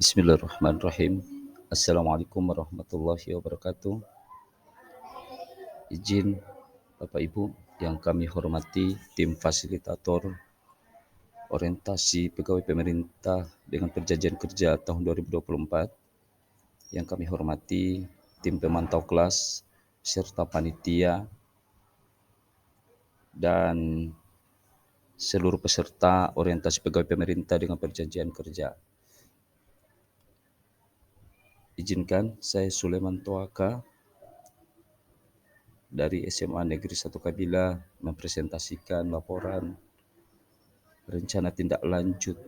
Bismillahirrahmanirrahim. Assalamualaikum warahmatullahi wabarakatuh. Izin Bapak Ibu yang kami hormati tim fasilitator orientasi pegawai pemerintah dengan perjanjian kerja tahun 2024, yang kami hormati tim pemantau kelas serta panitia dan seluruh peserta orientasi pegawai pemerintah dengan perjanjian kerja. Izinkan saya Sulaiman Toaka dari SMA Negeri 1 Kabila mempresentasikan laporan rencana tindak lanjut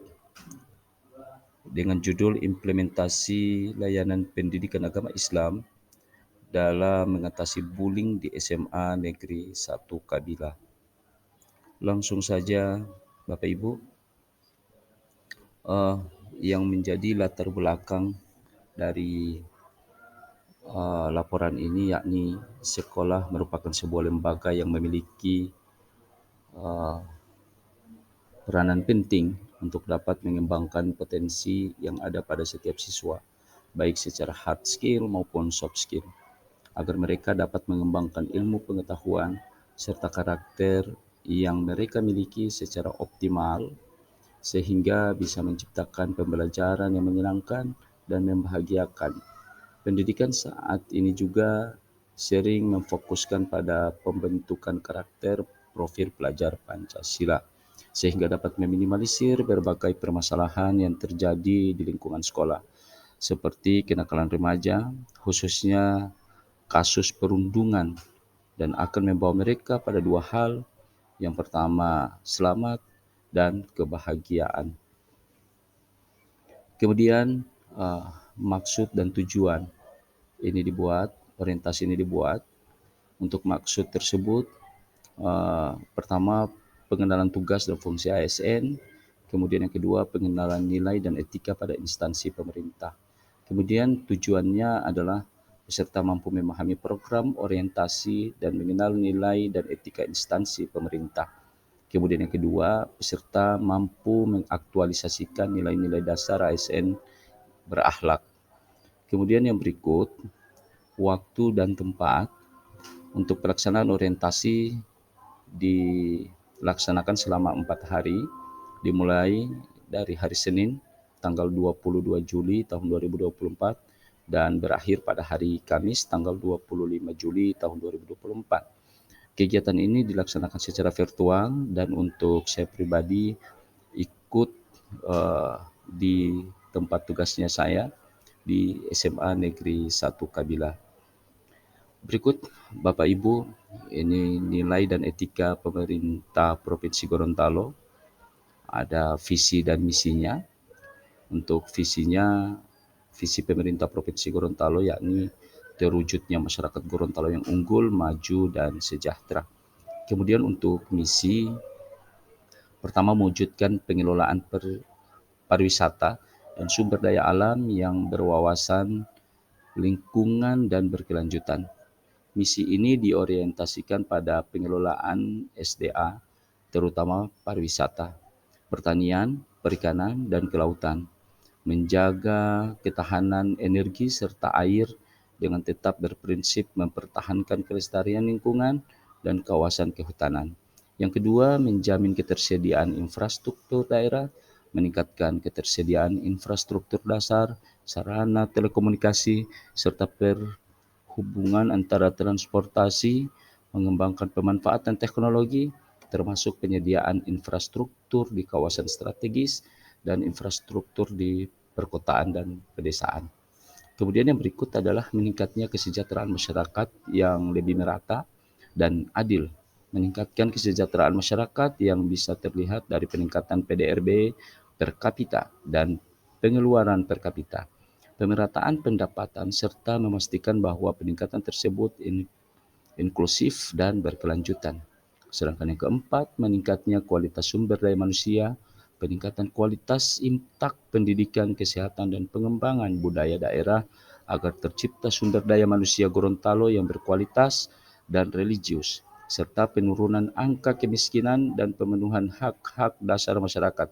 dengan judul Implementasi Layanan Pendidikan Agama Islam dalam mengatasi bullying di SMA Negeri 1 Kabila. Langsung saja Bapak Ibu, yang menjadi latar belakang dari laporan ini yakni sekolah merupakan sebuah lembaga yang memiliki peranan penting untuk dapat mengembangkan potensi yang ada pada setiap siswa, baik secara hard skill maupun soft skill, agar mereka dapat mengembangkan ilmu pengetahuan serta karakter yang mereka miliki secara optimal, sehingga bisa menciptakan pembelajaran yang menyenangkan dan membahagiakan. Pendidikan saat ini juga sering memfokuskan pada pembentukan karakter profil pelajar Pancasila, sehingga dapat meminimalisir berbagai permasalahan yang terjadi di lingkungan sekolah, seperti kenakalan remaja, khususnya kasus perundungan, dan akan membawa mereka pada dua hal. Yang pertama, selamat dan kebahagiaan. Kemudian, maksud dan tujuan ini dibuat, orientasi ini dibuat. Untuk maksud tersebut, pertama, pengenalan tugas dan fungsi ASN, kemudian yang kedua, pengenalan nilai dan etika pada instansi pemerintah. Kemudian tujuannya adalah peserta mampu memahami program orientasi dan mengenal nilai dan etika instansi pemerintah. Kemudian yang kedua, peserta mampu mengaktualisasikan nilai-nilai dasar ASN berakhlak. Kemudian yang berikut, waktu dan tempat untuk pelaksanaan orientasi dilaksanakan selama 4 hari, dimulai dari hari Senin tanggal 22 Juli tahun 2024 dan berakhir pada hari Kamis tanggal 25 Juli tahun 2024. Kegiatan ini dilaksanakan secara virtual dan untuk saya pribadi ikut di tempat tugasnya saya di SMA Negeri 1 Kabila. Berikut Bapak Ibu, ini nilai dan etika pemerintah Provinsi Gorontalo. Ada visi dan misinya. Untuk visinya, visi pemerintah Provinsi Gorontalo yakni terwujudnya masyarakat Gorontalo yang unggul, maju, dan sejahtera. Kemudian untuk misi, pertama mewujudkan pengelolaan pariwisata dan sumber daya alam yang berwawasan lingkungan dan berkelanjutan. Misi ini diorientasikan pada pengelolaan SDA, terutama pariwisata, pertanian, perikanan, dan kelautan, menjaga ketahanan energi serta air dengan tetap berprinsip mempertahankan kelestarian lingkungan dan kawasan kehutanan. Yang kedua, menjamin ketersediaan infrastruktur daerah, meningkatkan ketersediaan infrastruktur dasar, sarana telekomunikasi, serta hubungan antara transportasi, mengembangkan pemanfaatan teknologi, termasuk penyediaan infrastruktur di kawasan strategis dan infrastruktur di perkotaan dan pedesaan. Kemudian yang berikut adalah meningkatnya kesejahteraan masyarakat yang lebih merata dan adil. Meningkatkan kesejahteraan masyarakat yang bisa terlihat dari peningkatan PDRB per kapita dan pengeluaran per kapita, pemerataan pendapatan, serta memastikan bahwa peningkatan tersebut inklusif dan berkelanjutan. Sedangkan yang keempat, meningkatnya kualitas sumber daya manusia, peningkatan kualitas impak pendidikan, kesehatan, dan pengembangan budaya daerah agar tercipta sumber daya manusia Gorontalo yang berkualitas dan religius, serta penurunan angka kemiskinan dan pemenuhan hak-hak dasar masyarakat.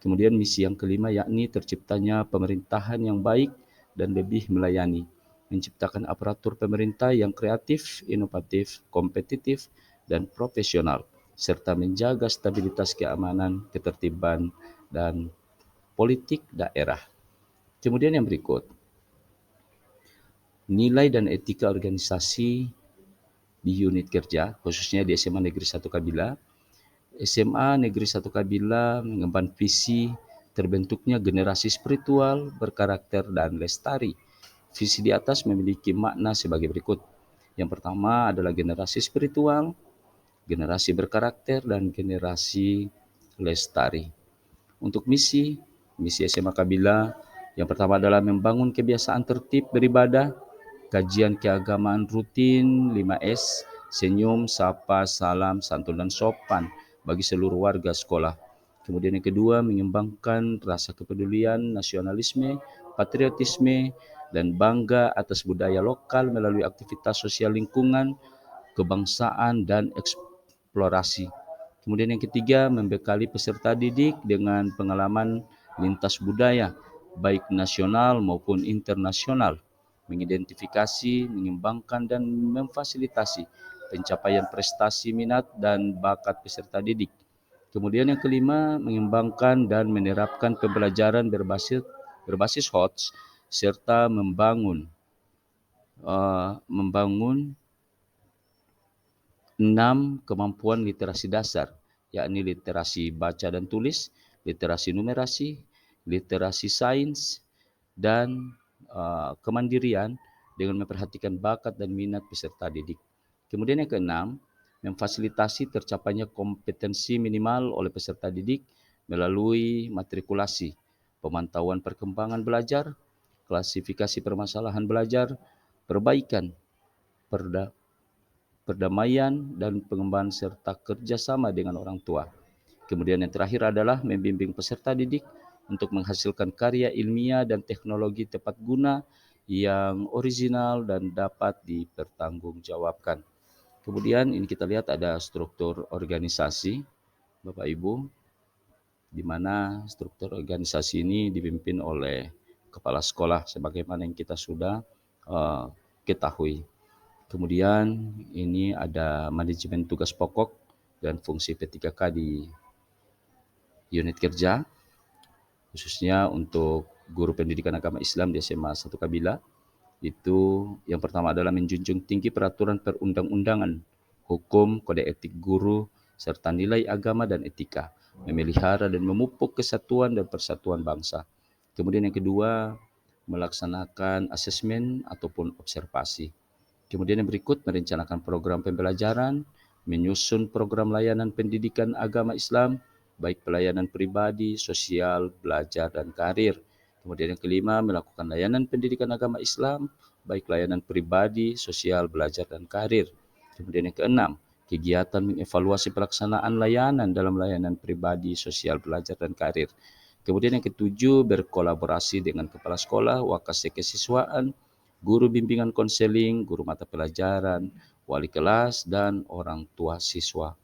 Kemudian misi yang kelima yakni terciptanya pemerintahan yang baik dan lebih melayani, menciptakan aparatur pemerintah yang kreatif, inovatif, kompetitif, dan profesional, serta menjaga stabilitas keamanan, ketertiban, dan politik daerah. Kemudian yang berikut, nilai dan etika organisasi di unit kerja, khususnya di SMA Negeri 1 Kabila. SMA Negeri 1 Kabila mengemban visi terbentuknya generasi spiritual, berkarakter, dan lestari. Visi di atas memiliki makna sebagai berikut. Yang pertama adalah generasi spiritual, generasi berkarakter, dan generasi lestari. Untuk misi SMA Kabila yang pertama adalah membangun kebiasaan tertib beribadah, kajian keagamaan rutin 5S, senyum, sapa, salam, santun, dan sopan bagi seluruh warga sekolah. Kemudian yang kedua, mengembangkan rasa kepedulian, nasionalisme, patriotisme, dan bangga atas budaya lokal melalui aktivitas sosial lingkungan, kebangsaan, dan eksplorasi. Kemudian yang ketiga, membekali peserta didik dengan pengalaman lintas budaya, baik nasional maupun internasional, mengidentifikasi, mengembangkan, dan memfasilitasi pencapaian prestasi minat dan bakat peserta didik. Kemudian yang kelima, mengembangkan dan menerapkan pembelajaran berbasis HOTS serta membangun 6 kemampuan literasi dasar, yakni literasi baca dan tulis, literasi numerasi, literasi sains, dan kemandirian dengan memperhatikan bakat dan minat peserta didik. Kemudian yang keenam, memfasilitasi tercapainya kompetensi minimal oleh peserta didik melalui matrikulasi, pemantauan perkembangan belajar, klasifikasi permasalahan belajar, perbaikan, perdamaian, dan pengembangan serta kerjasama dengan orang tua. Kemudian yang terakhir adalah membimbing peserta didik untuk menghasilkan karya ilmiah dan teknologi tepat guna yang original dan dapat dipertanggungjawabkan. Kemudian ini kita lihat ada struktur organisasi, Bapak Ibu, di mana struktur organisasi ini dipimpin oleh kepala sekolah sebagaimana yang kita sudah ketahui. Kemudian ini ada manajemen tugas pokok dan fungsi P3K di unit kerja, khususnya untuk guru pendidikan agama Islam di SMA 1 Kabila. Itu yang pertama adalah menjunjung tinggi peraturan perundang-undangan, hukum, kode etik guru, serta nilai agama dan etika, memelihara dan memupuk kesatuan dan persatuan bangsa. Kemudian yang kedua, melaksanakan asesmen ataupun observasi. Kemudian yang berikut, merencanakan program pembelajaran, menyusun program layanan pendidikan agama Islam, baik pelayanan pribadi, sosial, belajar, dan karir. Kemudian yang kelima, melakukan layanan pendidikan agama Islam, baik layanan pribadi, sosial, belajar, dan karir. Kemudian yang keenam, kegiatan mengevaluasi pelaksanaan layanan dalam layanan pribadi, sosial, belajar, dan karir. Kemudian yang ketujuh, berkolaborasi dengan kepala sekolah, wakasek kesiswaan, guru bimbingan konseling, guru mata pelajaran, wali kelas, dan orang tua siswa.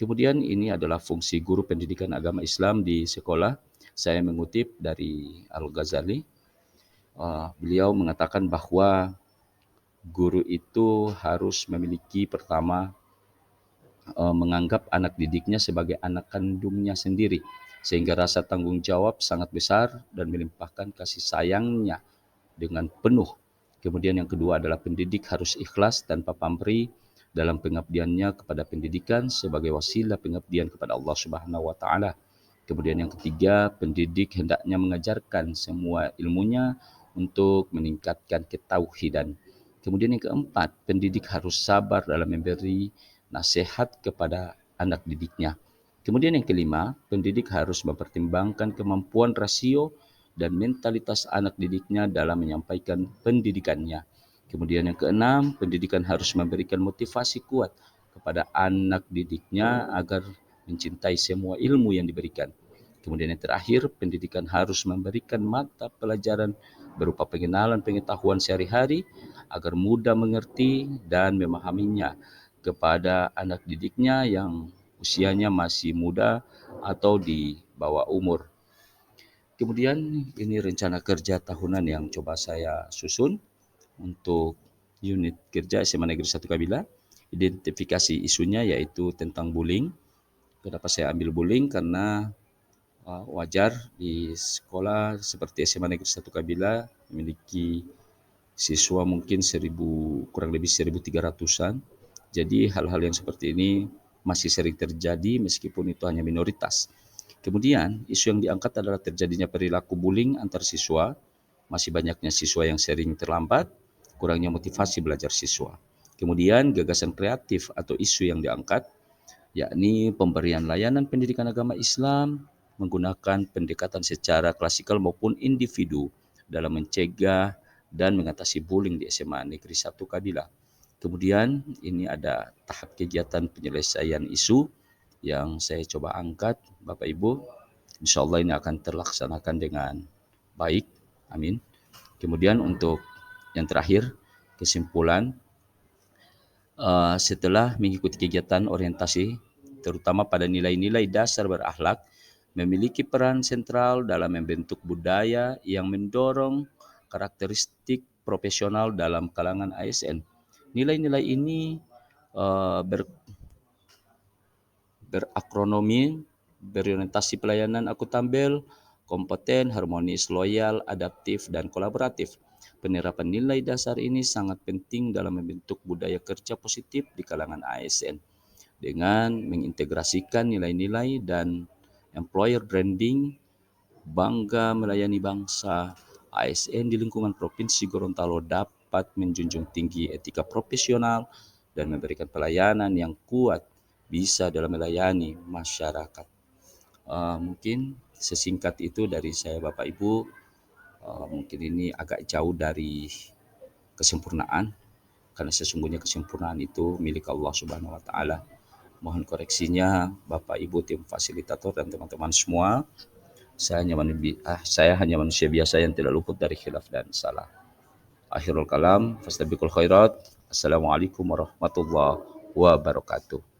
Kemudian ini adalah fungsi guru pendidikan agama Islam di sekolah. Saya mengutip dari Al-Ghazali. Beliau mengatakan bahwa guru itu harus memiliki pertama menganggap anak didiknya sebagai anak kandungnya sendiri, sehingga rasa tanggung jawab sangat besar dan melimpahkan kasih sayangnya dengan penuh. Kemudian yang kedua adalah pendidik harus ikhlas tanpa pamrih dalam pengabdiannya kepada pendidikan sebagai wasilah pengabdian kepada Allah Subhanahu wa taala. Kemudian yang ketiga, pendidik hendaknya mengajarkan semua ilmunya untuk meningkatkan ketauhidan. Kemudian yang keempat, pendidik harus sabar dalam memberi nasihat kepada anak didiknya. Kemudian yang kelima, pendidik harus mempertimbangkan kemampuan rasio dan mentalitas anak didiknya dalam menyampaikan pendidikannya. Kemudian yang keenam, pendidikan harus memberikan motivasi kuat kepada anak didiknya agar mencintai semua ilmu yang diberikan. Kemudian yang terakhir, pendidikan harus memberikan mata pelajaran berupa pengenalan pengetahuan sehari-hari agar mudah mengerti dan memahaminya kepada anak didiknya yang usianya masih muda atau di bawah umur. Kemudian ini rencana kerja tahunan yang coba saya susun untuk unit kerja SMA Negeri 1 Kabila. Identifikasi isunya yaitu tentang bullying. Kenapa saya ambil bullying? Karena wajar di sekolah seperti SMA Negeri 1 Kabila memiliki siswa mungkin kurang lebih 1.300-an. Jadi hal-hal yang seperti ini masih sering terjadi meskipun itu hanya minoritas. Kemudian isu yang diangkat adalah terjadinya perilaku bullying antar siswa, masih banyaknya siswa yang sering terlambat, kurangnya motivasi belajar siswa. Kemudian gagasan kreatif atau isu yang diangkat yakni pemberian layanan pendidikan agama Islam menggunakan pendekatan secara klasikal maupun individu dalam mencegah dan mengatasi bullying di SMA Negeri 1 Kabila. Kemudian ini ada tahap kegiatan penyelesaian isu yang saya coba angkat, Bapak Ibu. Insya Allah ini akan terlaksanakan dengan baik. Amin. Kemudian untuk yang terakhir, kesimpulan setelah mengikuti kegiatan orientasi, terutama pada nilai-nilai dasar berakhlak, memiliki peran sentral dalam membentuk budaya yang mendorong karakteristik profesional dalam kalangan ASN. Nilai-nilai ini berakronomi, berorientasi pelayanan akuntabel, kompeten, harmonis, loyal, adaptif, dan kolaboratif. Penerapan nilai dasar ini sangat penting dalam membentuk budaya kerja positif di kalangan ASN dengan mengintegrasikan nilai-nilai dan employer branding, bangga melayani bangsa. ASN di lingkungan Provinsi Gorontalo dapat menjunjung tinggi etika profesional dan memberikan pelayanan yang kuat bisa dalam melayani masyarakat. Mungkin sesingkat itu dari saya Bapak Ibu. Mungkin ini agak jauh dari kesempurnaan karena sesungguhnya kesempurnaan itu milik Allah Subhanahu wa taala. Mohon koreksinya Bapak Ibu tim fasilitator dan teman-teman semua. Saya hanya manusia biasa yang tidak luput dari khilaf dan salah. Akhirul kalam, fastabiqul khairat. Assalamualaikum warahmatullahi wabarakatuh.